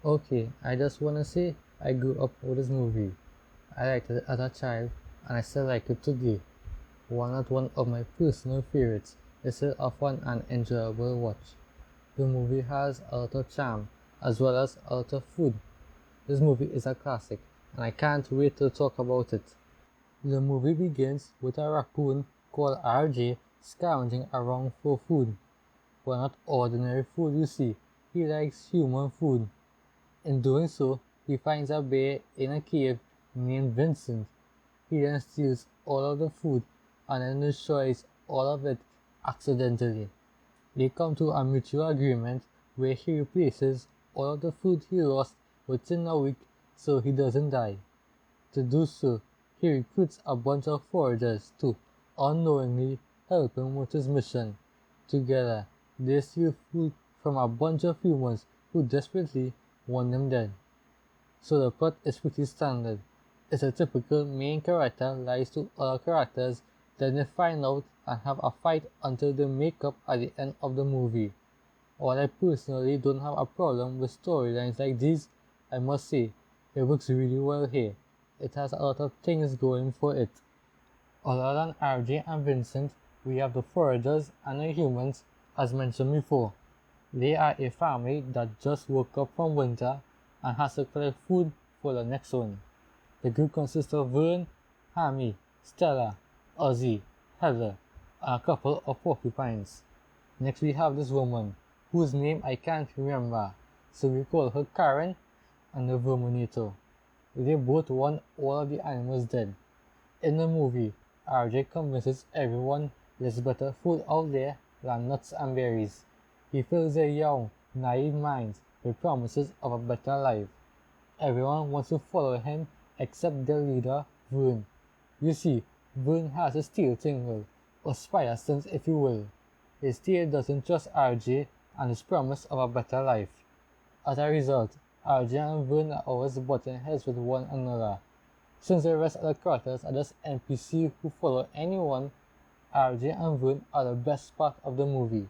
Okay, I just wanna say I grew up with this movie. I liked it as a child and I still like it today. Not one of my personal favorites, it's still a fun and enjoyable watch. The movie has a lot of charm as well as a lot of food. This movie is a classic and I can't wait to talk about it. The movie begins with a raccoon called RJ scrounging around for food. But not ordinary food, you see. He likes human food. In doing so, he finds a bear in a cave named Vincent. He then steals all of the food and then destroys all of it accidentally. They come to a mutual agreement where he replaces all of the food he lost within a week so he doesn't die. To do so, he recruits a bunch of foragers to unknowingly help him with his mission. Together, they steal food from a bunch of humans who desperately want them dead. So the plot is pretty standard. It's a typical main character lies to other characters, then they find out and have a fight until they make up at the end of the movie. While I personally don't have a problem with storylines like these, I must say, it works really well here. It has a lot of things going for it. Other than RJ and Vincent, we have the foragers and the humans, as mentioned before. They are a family that just woke up from winter and has to collect food for the next one. The group consists of Vern, Hammy, Stella, Ozzy, Heather, and a couple of porcupines. Next we have this woman, whose name I can't remember, so we call her Karen and the Verminator. They both want all of the animals dead. In the movie, RJ convinces everyone there's better food out there than nuts and berries. He fills their young, naive minds with promises of a better life. Everyone wants to follow him except their leader, Vern. You see, Vern has a steel tingle, or spire sense if you will. His tail doesn't trust RJ and his promise of a better life. As a result, RJ and Vern are always butting heads with one another. Since the rest of the characters are just NPC who follow anyone, RJ and Vern are the best part of the movie.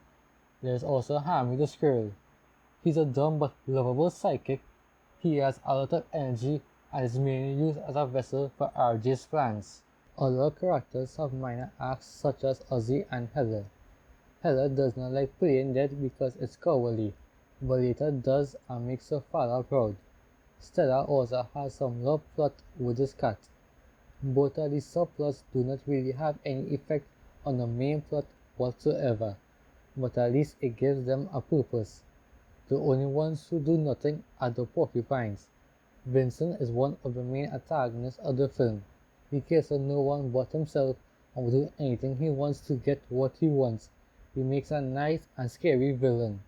There's also Hammy the squirrel. He's a dumb but lovable psychic. He has a lot of energy and is mainly used as a vessel for RJ's plans. Other characters have minor arcs such as Ozzy and Heather. Heather does not like playing dead because it's cowardly, but later does and makes her father proud. Stella also has some love plot with his cat. Both of these subplots do not really have any effect on the main plot whatsoever, but at least it gives them a purpose. The only ones who do nothing are the porcupines. Vincent is one of the main antagonists of the film. He cares for no one but himself and will do anything he wants to get what he wants. He makes a nice and scary villain.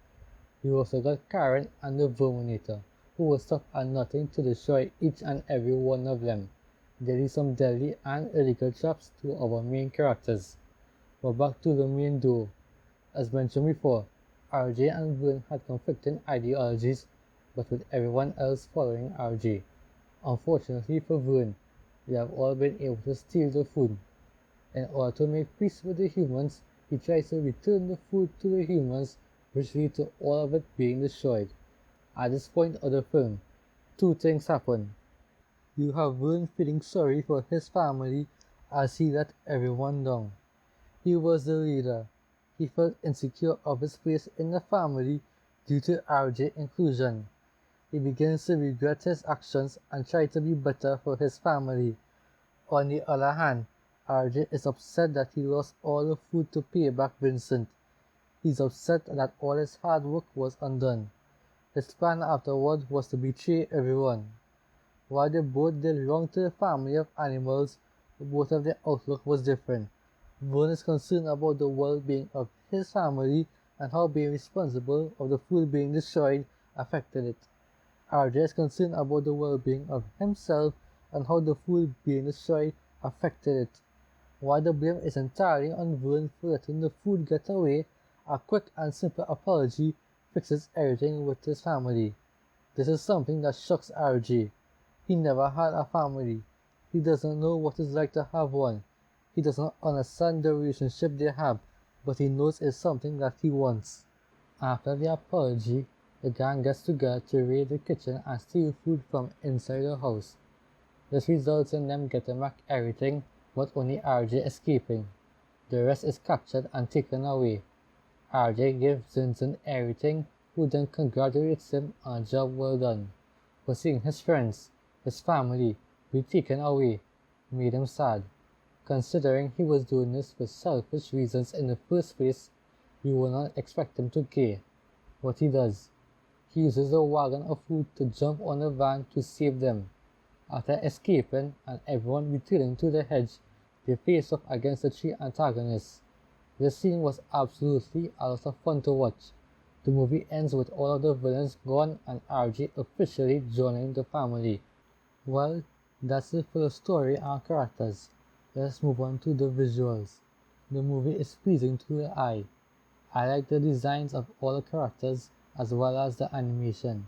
You also got Karen and the Verminator, who will stop at nothing to destroy each and every one of them. There is some deadly and illegal traps to our main characters. But back to the main duo. As mentioned before, RJ and Vern had conflicting ideologies, but with everyone else following RJ. Unfortunately for Vern, they have all been able to steal the food. In order to make peace with the humans, he tries to return the food to the humans, which lead to all of it being destroyed. At this point of the film, two things happen. You have Vern feeling sorry for his family as he let everyone down. He was the leader. He felt insecure of his place in the family due to RJ inclusion. He begins to regret his actions and try to be better for his family. On the other hand, RJ is upset that he lost all the food to pay back Vincent. He's upset that all his hard work was undone. His plan afterward was to betray everyone. While they both did wrong to the family of animals, both of their outlook was different. Vern is concerned about the well-being of his family and how being responsible of the food being destroyed affected it. RJ is concerned about the well-being of himself and how the food being destroyed affected it. While the blame is entirely on Vern for letting the food get away, a quick and simple apology fixes everything with his family. This is something that shocks RJ. He never had a family. He doesn't know what it's like to have one. He doesn't understand the relationship they have, but he knows it's something that he wants. After the apology, the gang gets together to raid the kitchen and steal food from inside the house. This results in them getting back everything, but only RJ escaping. The rest is captured and taken away. RJ gives Zinzin everything, who then congratulates him on a job well done. But seeing his friends, his family, be taken away made him sad. Considering he was doing this for selfish reasons in the first place, you would not expect him to care. What he does, he uses a wagon of food to jump on the van to save them. After escaping and everyone returning to the hedge, they face off against the three antagonists. This scene was absolutely a lot of fun to watch. The movie ends with all of the villains gone and RJ officially joining the family. Well, that's it for the story and characters. Let's move on to the visuals. The movie is pleasing to the eye. I like the designs of all the characters as well as the animation.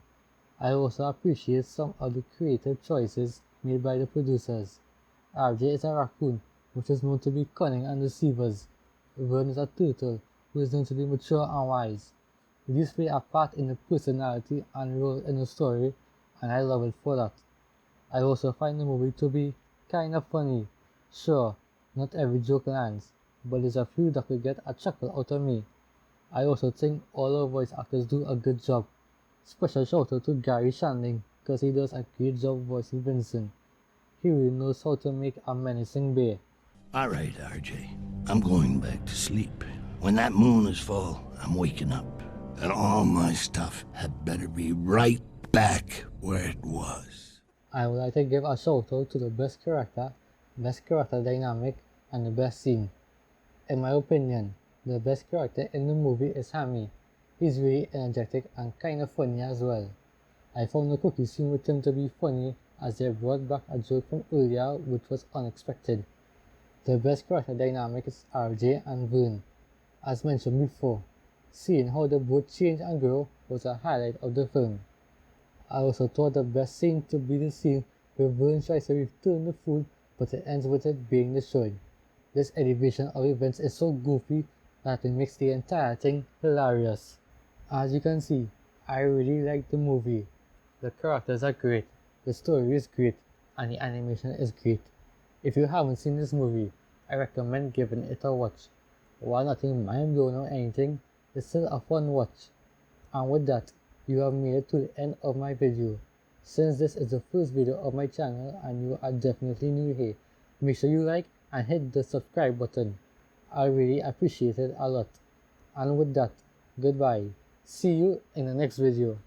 I also appreciate some of the creative choices made by the producers. RJ is a raccoon, which is known to be cunning and deceivers. Vern is a turtle, who is known to be mature and wise. These play a part in the personality and role in the story, and I love it for that. I also find the movie to be kind of funny. Sure, not every joke lands, but there's a few that could get a chuckle out of me. I also think all the voice actors do a good job. Special shout out to Gary Shandling, because he does a great job voicing Vincent. He really knows how to make a menacing bear. Alright, RJ. I'm going back to sleep. When that moon is full, I'm waking up. And all my stuff had better be right back where it was. I would like to give a shout out to the best character dynamic, and the best scene. In my opinion, the best character in the movie is Hammy. He's really energetic and kinda funny as well. I found the cookie scene with him to be funny, as they brought back a joke from earlier which was unexpected. The best character dynamic is RJ and Vern. As mentioned before, seeing how they both change and grow was a highlight of the film. I also thought the best scene to be the scene where Vern tries to return the food, but it ends with it being destroyed. This elevation of events is so goofy that it makes the entire thing hilarious. As you can see, I really like the movie. The characters are great, the story is great, and the animation is great. If you haven't seen this movie, I recommend giving it a watch. While nothing mind-blowing or anything, it's still a fun watch. And with that, you have made it to the end of my video. Since this is the first video of my channel and you are definitely new here, make sure you like and hit the subscribe button. I really appreciate it a lot. And with that, goodbye. See you in the next video.